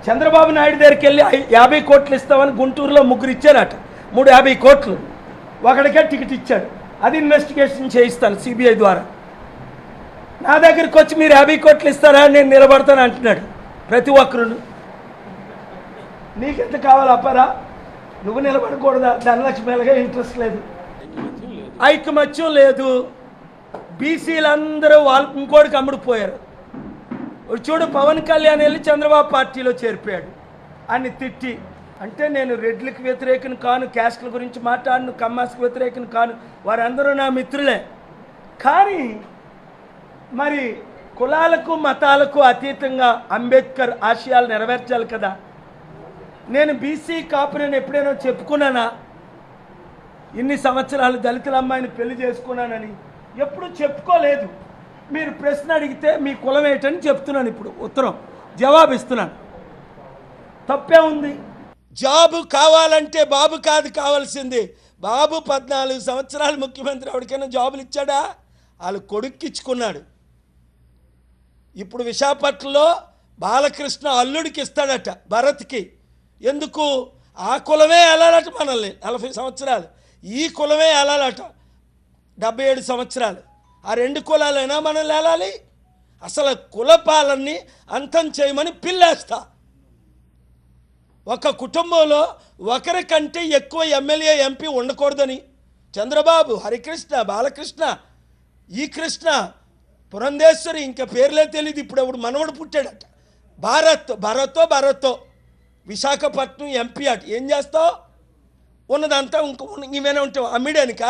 చంద్రబాబు నాయుడు దగ్గరికి వెళ్ళి 50 కోట్లు ఇస్తామని గుంటూరులో ముగ్గురు ఇచ్చారట, 50 కోట్లు ఒకడికే టికెట్ ఇచ్చాడు. అది ఇన్వెస్టిగేషన్ చేయిస్తాను సిబిఐ ద్వారా. నా దగ్గరికి వచ్చి మీరు 50 కోట్లు ఇస్తారా, నేను నిలబడతాను అంటున్నాడు ప్రతి ఒక్కరు. నీకెంత కావాలి అప్పారా, నువ్వు నిలబడకూడదా? ధనలక్ష్మి మీదగా ఇంట్రెస్ట్ లేదు, ఐకమత్యం లేదు. బీసీలందరూ వాళ్ళు ఇంకోటికి అమ్ముడుపోయారు. చూడు, పవన్ కళ్యాణ్ వెళ్ళి చంద్రబాబు పార్టీలో చేరిపోయాడు అని తిట్టి. అంటే నేను రెడ్లకు వ్యతిరేకను కాను, క్యాస్ట్ల గురించి మాట్లాడను, కమ్మాస్కి వ్యతిరేకను కాను, వారందరూ నా మిత్రులే. కానీ మరి కులాలకు మతాలకు అతీతంగా అంబేద్కర్ ఆశయాలు నెరవేర్చాలి కదా. నేను బీసీ కాపురని ఎప్పుడైనా చెప్పుకున్నానా? ఇన్ని సంవత్సరాలు దళితుల అమ్మాయిని పెళ్లి చేసుకున్నానని ఎప్పుడు చెప్పుకోలేదు. మీరు ప్రశ్న అడిగితే మీ కులం ఏంటని చెప్తున్నాను, ఇప్పుడు ఉత్తరం జవాబు ఇస్తున్నాను. తప్పే ఉంది? జాబు కావాలంటే బాబు కాదు కావాల్సింది. బాబు 14 సంవత్సరాలు ముఖ్యమంత్రి, ఎవరికైనా జాబులు ఇచ్చాడా? వాళ్ళు కొడుక్కిచ్చుకున్నాడు. ఇప్పుడు విశాఖపట్నంలో బాలకృష్ణ అల్లుడికి ఇస్తాడట, భరత్కి. ఎందుకు? ఆ కులమే వెళ్ళాలట మనల్ని 40 సంవత్సరాలు, ఈ కులమే వెళ్ళాలట 77 సంవత్సరాలు. ఆ 2 కులాలైనా మనల్ని వెళ్ళాలి. అసలు కుల పాలనని అంతం చేయమని పిల్లేస్తా. ఒక కుటుంబంలో ఒకరికంటే ఎక్కువ ఎమ్మెల్యే ఎంపీ ఉండకూడదని చంద్రబాబు, హరికృష్ణ, బాలకృష్ణ, ఈ కృష్ణ, పురంధేశ్వరి, ఇంకా పేర్లే తెలియదు. ఇప్పుడు ఎవడు మనవడు పుట్టాడట, భరతో విశాఖపట్నం ఎంపీ అట. ఏం చేస్తావు? ఉన్నదంతా ఇవేనా ఉంటావు అమ్మిడానిక?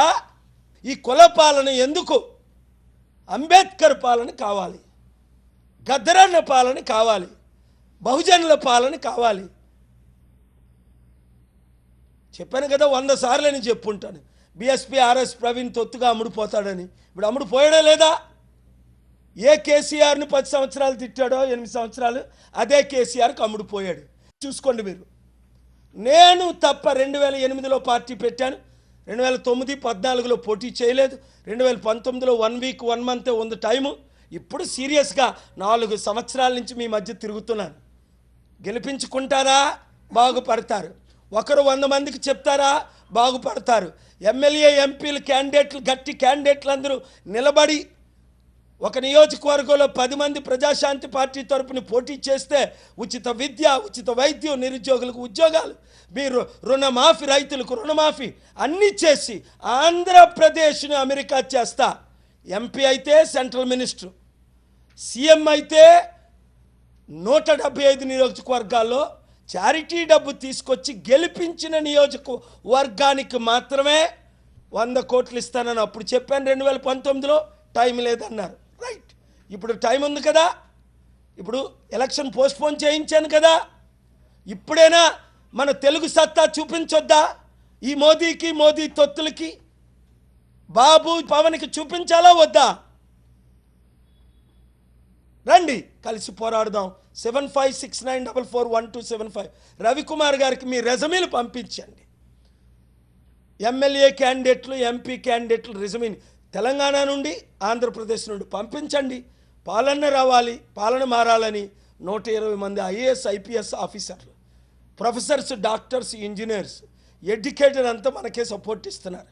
ఈ కుల పాలన ఎందుకు? అంబేద్కర్ పాలన కావాలి, గద్దరన్న పాలన కావాలి, బహుజనుల పాలన కావాలి. చెప్పాను కదా 100 సార్లు అని చెప్పుంటాను. బీఎస్పీ ఆర్ఎస్ ప్రవీణ్ తొత్తుగా అమ్ముడుపోతాడని. ఇప్పుడు అమ్ముడుపోయాడా లేదా? ఏ కేసీఆర్ని 10 సంవత్సరాలు తిట్టాడో, 8 సంవత్సరాలు, అదే కేసీఆర్కి అమ్ముడుపోయాడు. చూసుకోండి మీరు. నేను తప్ప 2008లో పార్టీ పెట్టాను, 2009, 14లో పోటీ చేయలేదు, 2019లో 1 వీక్ 1 మంత్ ఉంది టైము. ఇప్పుడు సీరియస్గా 4 సంవత్సరాల నుంచి మీ మధ్య తిరుగుతున్నాను. గెలిపించుకుంటారా? బాగుపడతారు. ఒకరు 100 మందికి చెప్తారా? బాగుపడతారు. ఎమ్మెల్యే ఎంపీలు క్యాండిడేట్లు, గట్టి క్యాండిడేట్లు అందరూ నిలబడి ఒక నియోజకవర్గంలో 10 మంది ప్రజాశాంతి పార్టీ తరపున పోటీ చేస్తే ఉచిత విద్య, ఉచిత వైద్యం, నిరుద్యోగులకు ఉద్యోగాలు, మీరు రుణమాఫీ, రైతులకు రుణమాఫీ అన్నీ చేసి ఆంధ్రప్రదేశ్ని అమెరికా చేస్తా. ఎంపీ అయితే సెంట్రల్ మినిస్టర్, సీఎం అయితే 175 నియోజకవర్గాల్లో చారిటీ డబ్బు తీసుకొచ్చి గెలిపించిన నియోజకవర్గానికి మాత్రమే 100 కోట్లు ఇస్తానని అప్పుడు చెప్పాను. 2019లో టైం లేదన్నారు. రైట్, ఇప్పుడు టైం ఉంది కదా. ఇప్పుడు ఎలక్షన్ పోస్ట్పోన్ చేయించాను కదా. ఇప్పుడైనా మన తెలుగు సత్తా చూపించొద్దా? ఈ మోదీకి, మోదీ తొత్తులకి, బాబు పవన్కి చూపించాలా వద్దా? రండి కలిసి పోరాడుదాం. 7569441275 రవికుమార్ గారికి మీ రెజమీలు పంపించండి. ఎమ్మెల్యే క్యాండిడేట్లు, ఎంపీ క్యాండిడేట్లు రెజమీని తెలంగాణ నుండి, ఆంధ్రప్రదేశ్ నుండి పంపించండి. పాలన రావాలి, పాలన మారాలని 120 మంది ఐఏఎస్, ఐపీఎస్ ఆఫీసర్లు, ప్రొఫెసర్స్, డాక్టర్స్, ఇంజనీర్స్, ఎడ్యుకేటెడ్ అంతా మనకే సపోర్ట్ ఇస్తున్నారు.